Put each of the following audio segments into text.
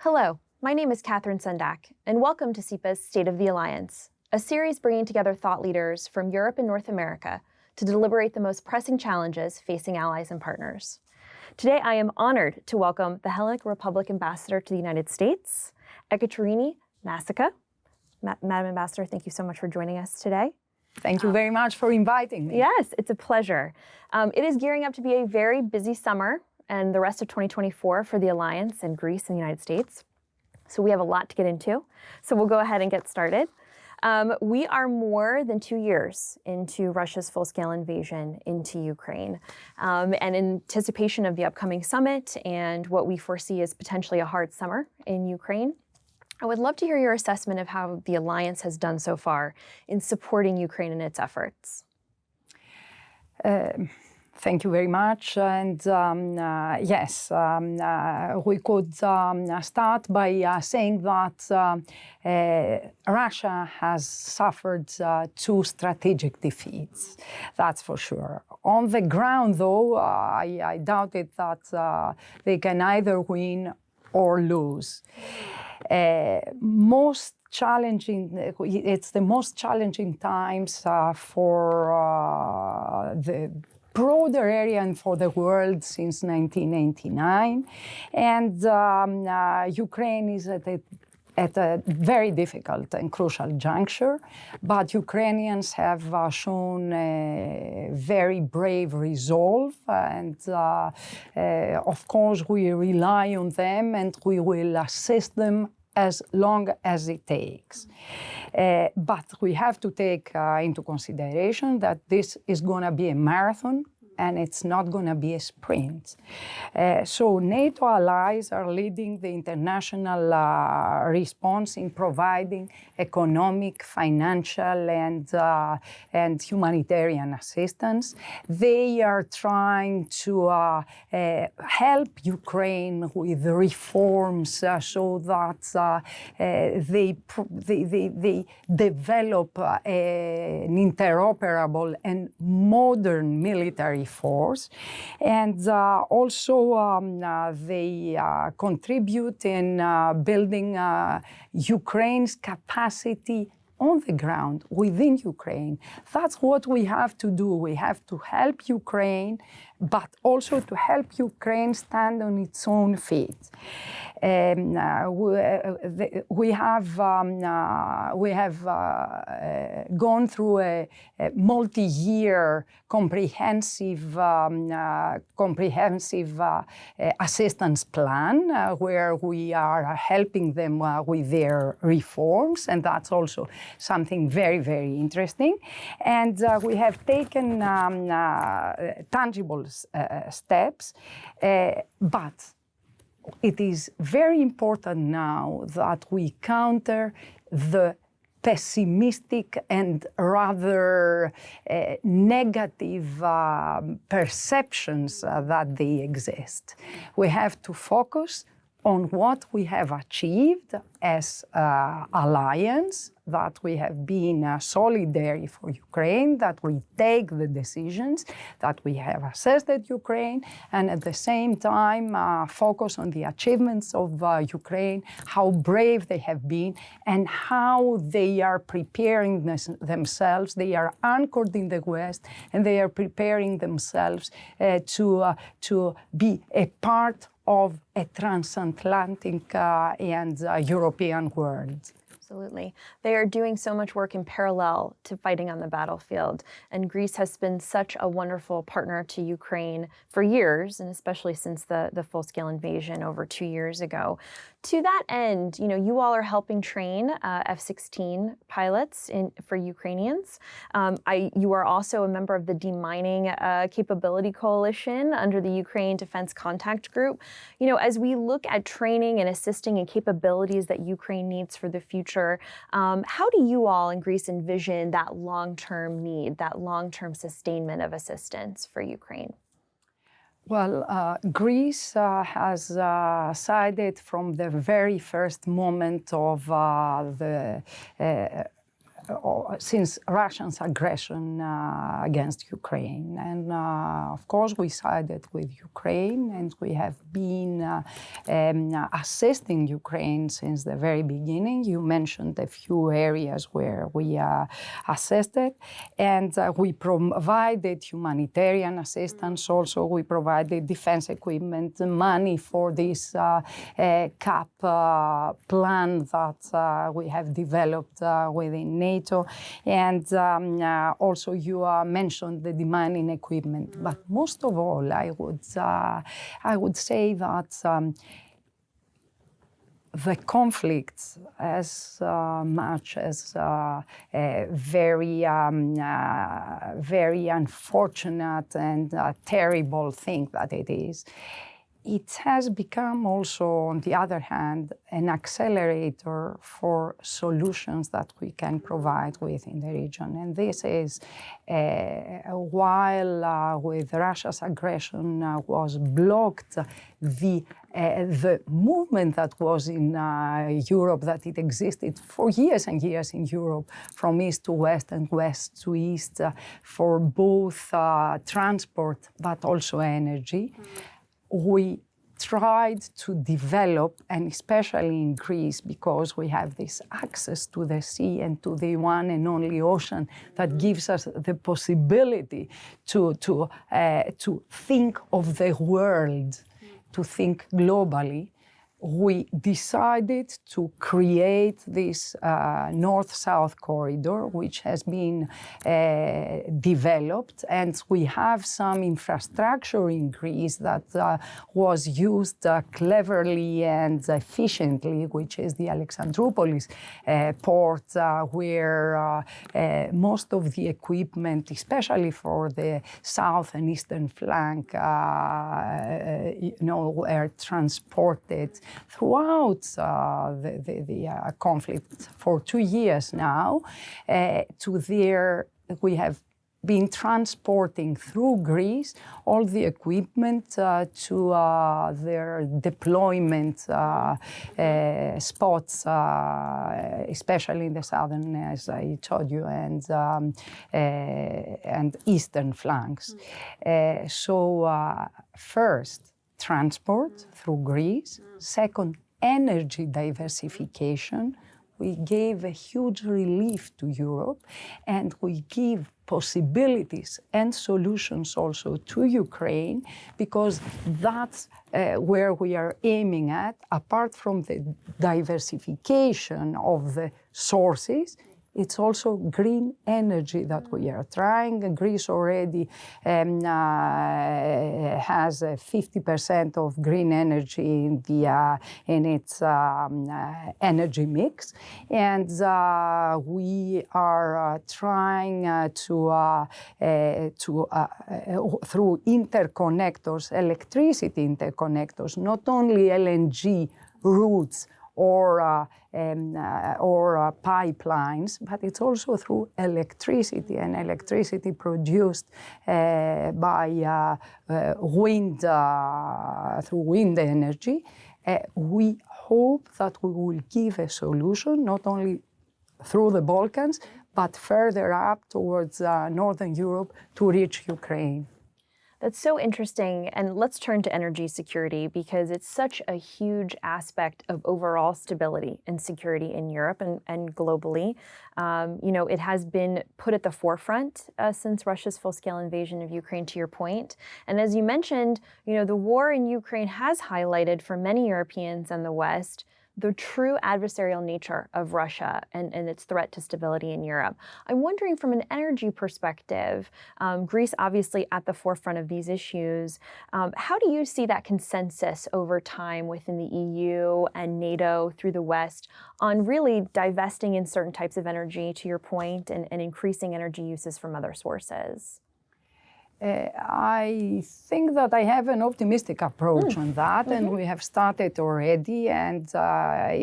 Hello, my name is Catherine Sendak, and welcome to CEPA's State of the Alliance, a series bringing together thought leaders from Europe and North America to deliberate the most pressing challenges facing allies and partners. Today, I am honored to welcome the Hellenic Republic Ambassador to the United States, Ekaterini Nassika. Madam Ambassador, thank you so much for joining us today. Thank you very much for inviting me. Yes, it's a pleasure. It is gearing up to be a very busy summer and the rest of 2024 for the Alliance and Greece and the United States. So we have a lot to get into. So we'll go ahead and get started. We are more than 2 years into Russia's full-scale invasion into Ukraine. And in anticipation of the upcoming summit and what we foresee as potentially a hard summer in Ukraine, I would love to hear your assessment of how the Alliance has done so far in supporting Ukraine in its efforts. Thank you very much. And yes, we could start by saying that Russia has suffered 2 strategic defeats, that's for sure. On the ground, though, I doubt it that they can either win or lose. Most challenging, it's the most challenging times for the broader area and for the world since 1989. And Ukraine is at a very difficult and crucial juncture, but Ukrainians have shown a very brave resolve, and of course we rely on them and we will assist them as long as it takes. But we have to take into consideration that this is going to be a marathon and it's not going to be a sprint. So NATO allies are leading the international response in providing economic, financial, and humanitarian assistance. They are trying to help Ukraine with reforms so that they develop an interoperable and modern military force, and also they contribute in building Ukraine's capacity on the ground, within Ukraine. That's what we have to do. We have to help Ukraine, but also to help Ukraine stand on its own feet. We have gone through a multi-year comprehensive assistance plan where we are helping them with their reforms, and that's also something very, very interesting. And we have taken tangible steps, but it is very important now that we counter the pessimistic and rather negative perceptions that they exist. We have to focus on what we have achieved as alliance, that we have been solidary for Ukraine, that we take the decisions, that we have assessed Ukraine, and at the same time focus on the achievements of Ukraine, how brave they have been, and how they are preparing themselves. They are anchored in the West, and they are preparing themselves to be a part of a transatlantic and European world. Absolutely. They are doing so much work in parallel to fighting on the battlefield. And Greece has been such a wonderful partner to Ukraine for years, and especially since the full-scale invasion over 2 years ago. To that end, you all are helping train F-16 pilots for Ukrainians. You are also a member of the Demining Capability Coalition under the Ukraine Defense Contact Group. As we look at training and assisting in capabilities that Ukraine needs for the future, how do you all in Greece envision that long-term need, that long-term sustainment of assistance for Ukraine? Well, Greece has sided from the very first moment of the since Russia's aggression against Ukraine. And of course, we sided with Ukraine, and we have been assisting Ukraine since the very beginning. You mentioned a few areas where we assisted, and we provided humanitarian assistance. Also, we provided defense equipment, money for this CAP plan that we have developed within NATO, and also you mentioned the demining equipment. But most of all, I would say that the conflict, as much as very unfortunate and terrible thing that it is, it has become also, on the other hand, an accelerator for solutions that we can provide within the region. And this is, while with Russia's aggression was blocked, the movement that was in Europe, that it existed for years and years in Europe, from east to west and west to east, for both transport but also energy. We tried to develop, and especially in Greece, because we have this access to the sea and to the one and only ocean that gives us the possibility to think of the world, to think globally. We decided to create this north-south corridor, which has been developed, and we have some infrastructure in Greece that was used cleverly and efficiently, which is the Alexandroupolis port, where most of the equipment, especially for the south and eastern flank, were transported throughout the conflict for 2 years now. We have been transporting through Greece all the equipment to their deployment spots, especially in the southern, as I told you, and eastern flanks. First, transport through Greece. Second, energy diversification. We gave a huge relief to Europe, and we give possibilities and solutions also to Ukraine, because that's where we are aiming at. Apart from the diversification of the sources, it's also green energy that we are trying. Greece already has 50% of green energy in its energy mix, and we are trying through interconnectors, electricity interconnectors, not only LNG routes or pipelines, but it's also through electricity, and electricity produced by wind, through wind energy. We hope that we will give a solution, not only through the Balkans, but further up towards Northern Europe to reach Ukraine. That's so interesting. And let's turn to energy security, because it's such a huge aspect of overall stability and security in Europe and globally. It has been put at the forefront since Russia's full-scale invasion of Ukraine, to your point. And as you mentioned, the war in Ukraine has highlighted for many Europeans and the West the true adversarial nature of Russia and its threat to stability in Europe. I'm wondering, from an energy perspective, Greece obviously at the forefront of these issues, how do you see that consensus over time within the EU and NATO through the West on really divesting in certain types of energy, to your point, and increasing energy uses from other sources? I think that I have an optimistic approach on that, and we have started already. And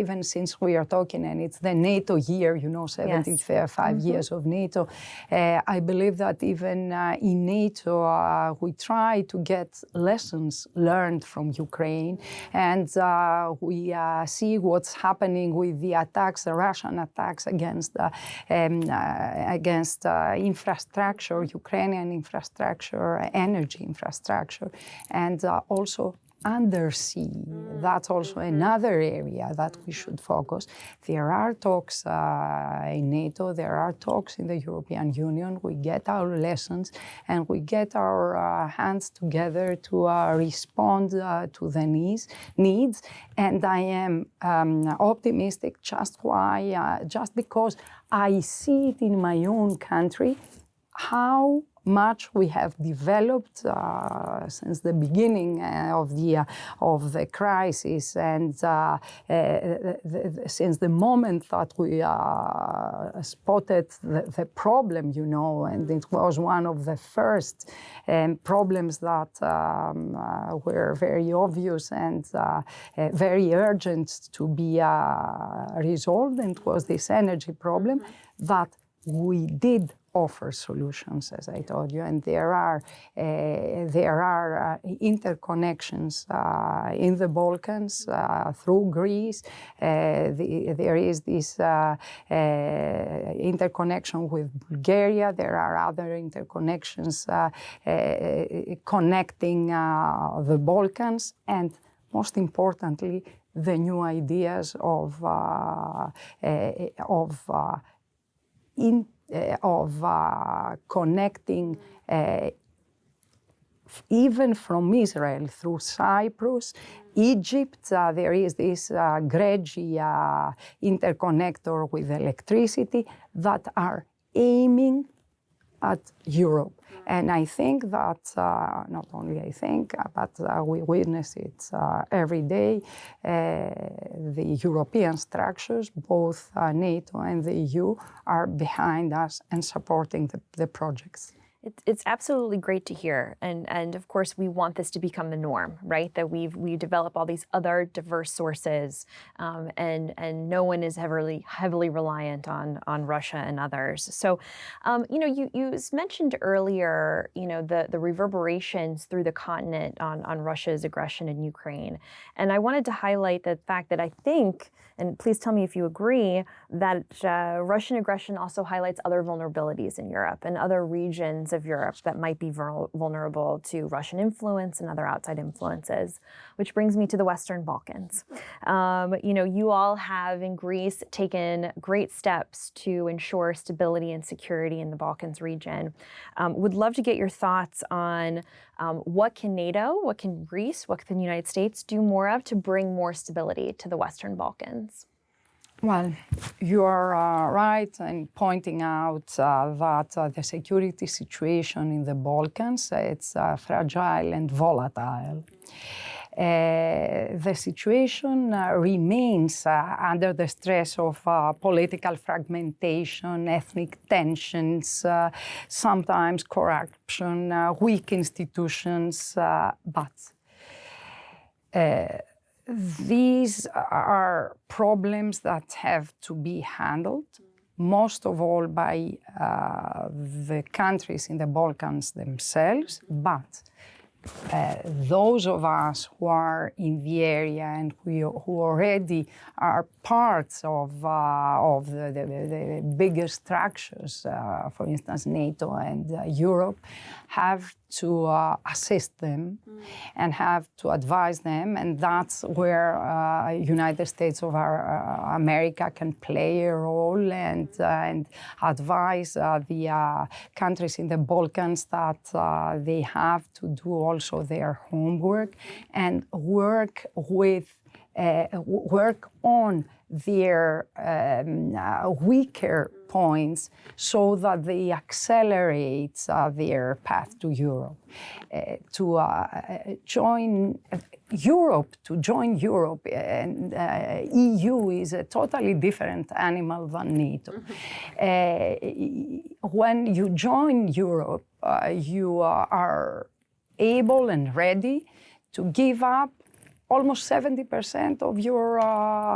even since we are talking, and it's the NATO year, 75 years of NATO, I believe that even in NATO, we try to get lessons learned from Ukraine, and we see what's happening with the attacks, the Russian attacks against infrastructure, Ukrainian infrastructure, energy infrastructure, and also undersea. That's also another area that we should focus. There are talks in NATO, there are talks in the European Union. We get our lessons and we get our hands together to respond to the needs. And I am optimistic just because I see it in my own country how much we have developed since the beginning of the crisis, and since the moment that we spotted the problem, and it was one of the first problems that were very obvious and very urgent to be resolved, and it was this energy problem that we did offer solutions, as I told you, and there are interconnections in the Balkans through Greece. There is this interconnection with Bulgaria. There are other interconnections connecting the Balkans, and most importantly, the new ideas of connecting even from Israel through Cyprus, Egypt. There is this Gregi interconnector with electricity that are aiming at Europe. And I think that, not only I think, but we witness it every day, the European structures, both NATO and the EU, are behind us and supporting the projects. It's absolutely great to hear, and of course we want this to become the norm, right? That we develop all these other diverse sources, and no one is heavily reliant on Russia and others. So, you mentioned earlier, the reverberations through the continent on Russia's aggression in Ukraine, and I wanted to highlight the fact that I think, and please tell me if you agree, that Russian aggression also highlights other vulnerabilities in Europe and other regions of Europe that might be vulnerable to Russian influence and other outside influences, which brings me to the Western Balkans. You all have in Greece taken great steps to ensure stability and security in the Balkans region. Would love to get your thoughts on what can NATO, what can Greece, what can the United States do more of to bring more stability to the Western Balkans? Well, you are right in pointing out that the security situation in the Balkans, it's fragile and volatile. The situation remains under the stress of political fragmentation, ethnic tensions, sometimes corruption, weak institutions, but these are problems that have to be handled, most of all by the countries in the Balkans themselves, but those of us who are in the area and who already are parts of the bigger structures, for instance, NATO and Europe, have to assist them and have to advise them, and that's where United States of America can play a role and advise the countries in the Balkans that they have to do also their homework and work on their weaker points so that they accelerate their path to Europe. To join Europe and EU is a totally different animal than NATO. When you join Europe, you are able and ready to give up almost 70% of your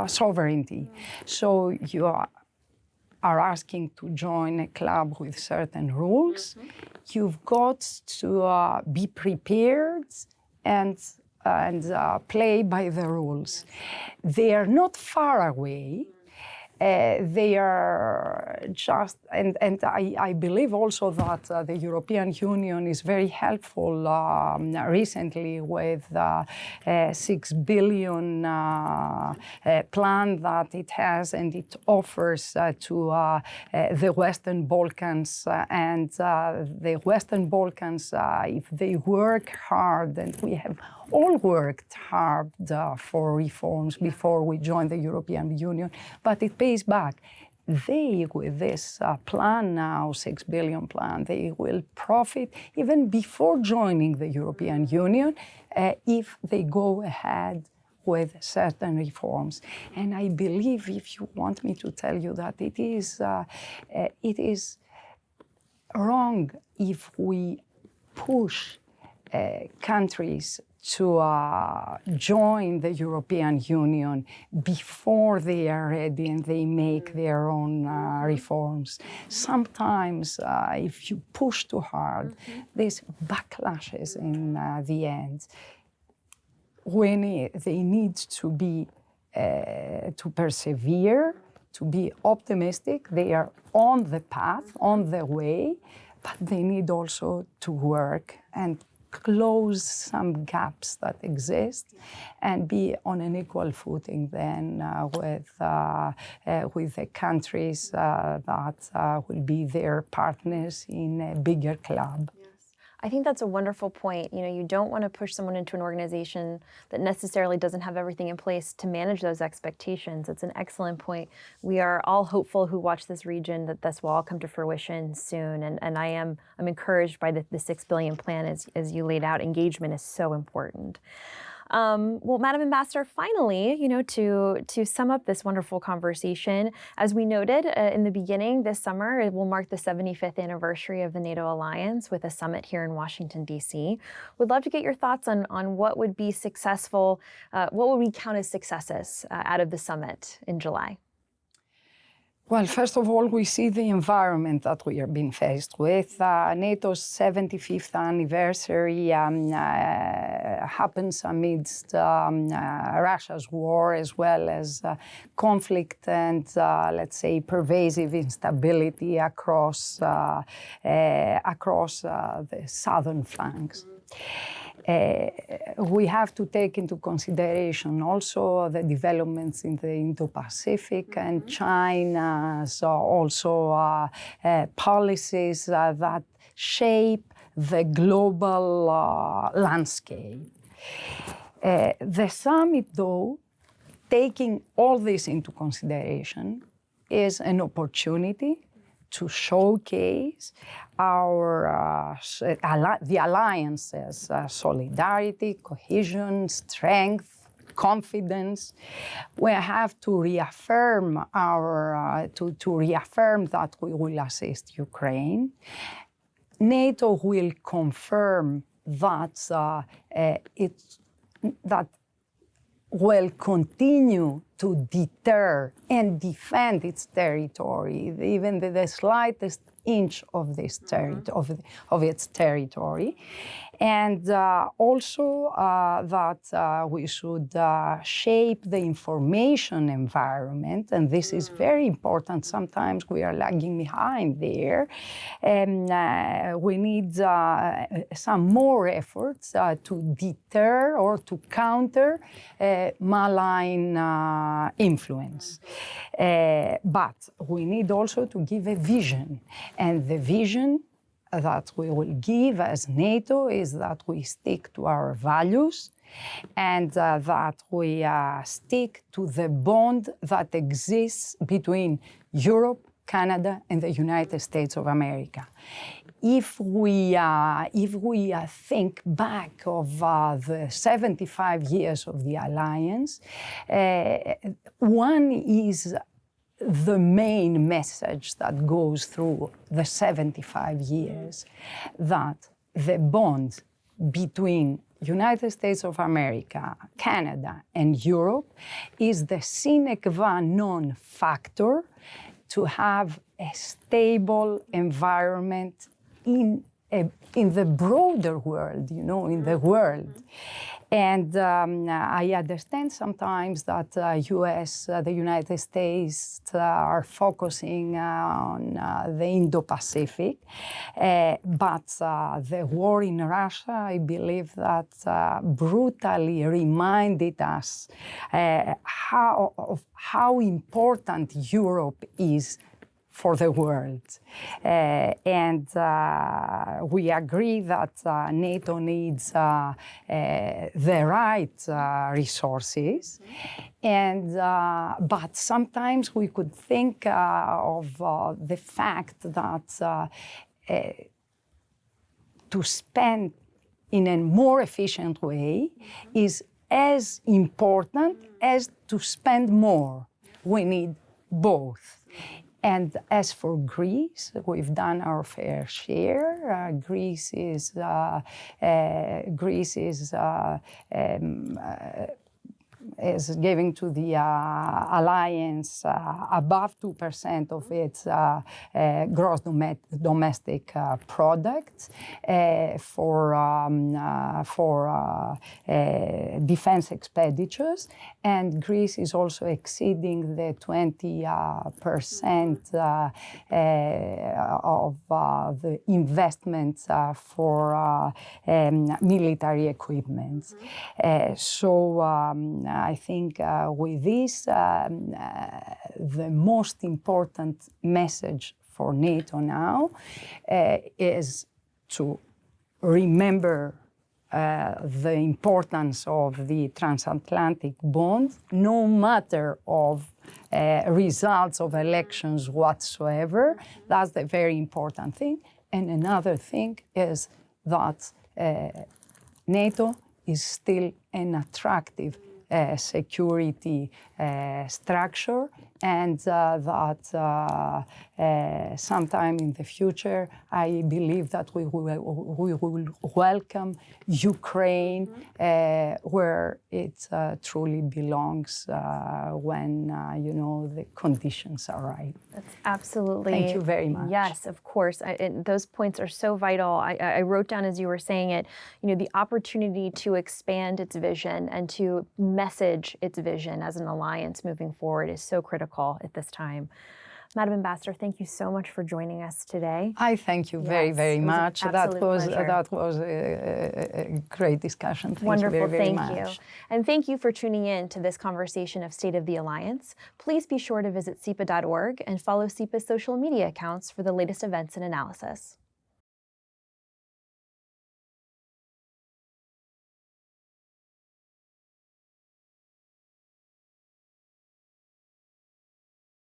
sovereignty. So you are asking to join a club with certain rules. You've got to be prepared and play by the rules. They are not far away. They are just, and I believe also that the European Union is very helpful recently with $6 billion plan that it has and it offers to the Western Balkans. And the Western Balkans, if they work hard, and we have all worked hard for reforms before we joined the European Union, but it pays back. They, with this plan now, $6 billion plan, they will profit even before joining the European Union if they go ahead with certain reforms. And I believe, if you want me to tell you that it is wrong if we push countries to join the European Union before they are ready and they make their own reforms. Sometimes, if you push too hard, there's backlashes in the end. When they need to be to persevere, to be optimistic. They are on the path, on the way, but they need also to work and close some gaps that exist and be on an equal footing then with the countries that will be their partners in a bigger club. I think that's a wonderful point. You know, you don't want to push someone into an organization that necessarily doesn't have everything in place to manage those expectations. It's an excellent point. We are all hopeful who watch this region that this will all come to fruition soon. And I'm encouraged by the $6 billion plan as you laid out. Engagement is so important. Well, Madam Ambassador, finally, you know, to sum up this wonderful conversation, as we noted in the beginning, this summer it will mark the 75th anniversary of the NATO alliance with a summit here in Washington, D.C. Would love to get your thoughts on what would be successful, what would we count as successes out of the summit in July? Well, first of all, we see the environment that we are being faced with. NATO's 75th anniversary happens amidst Russia's war, as well as conflict and, let's say, pervasive instability across the southern flanks. We have to take into consideration also the developments in the Indo-Pacific and China's also policies that shape the global landscape. The summit, though, taking all this into consideration, is an opportunity to showcase the alliance's solidarity, cohesion, strength, confidence. We have to reaffirm reaffirm that we will assist Ukraine. NATO will confirm that that will continue to deter and defend its territory, even the slightest inch of this of its territory, and also that we should shape the information environment, and this is very important. Sometimes we are lagging behind there, and we need some more efforts to deter or to counter malign influence. But we need also to give a vision. And the vision that we will give as NATO is that we stick to our values, and that we stick to the bond that exists between Europe, Canada, and the United States of America. If we think back of the 75 years of the alliance, one is the main message that goes through the 75 years, that the bond between United States of America, Canada, and Europe is the sine qua non factor to have a stable environment in the broader world, in the world. And I understand sometimes that the United States are focusing on the Indo-Pacific, but the war in Russia, I believe that brutally reminded us how important Europe is for the world. And we agree that NATO needs the right resources. And, but sometimes we could think of the fact that to spend in a more efficient way is as important as to spend more. We need both. And as for Greece, we've done our fair share. Greece is giving to the alliance above 2% of its gross domestic product for defense expenditures, and Greece is also exceeding the 20% of the investments for military equipment. So I think with this, the most important message for NATO now is to remember the importance of the transatlantic bond, no matter of results of elections whatsoever. That's the very important thing. And another thing is that NATO is still an attractive security structure, and that sometime in the future, I believe that we will welcome Ukraine where it truly belongs when the conditions are right. That's absolutely. Thank you very much. Yes, of course. Those points are so vital. I wrote down as you were saying it, the opportunity to expand its vision and to message its vision as an alliance moving forward is so critical at this time. Madam Ambassador, thank you so much for joining us today. I thank you very, very much. That was a great discussion. Thank Wonderful, you very, very thank much. you. And thank you for tuning in to this conversation of State of the Alliance. Please be sure to visit CEPA.org and follow CEPA's social media accounts for the latest events and analysis.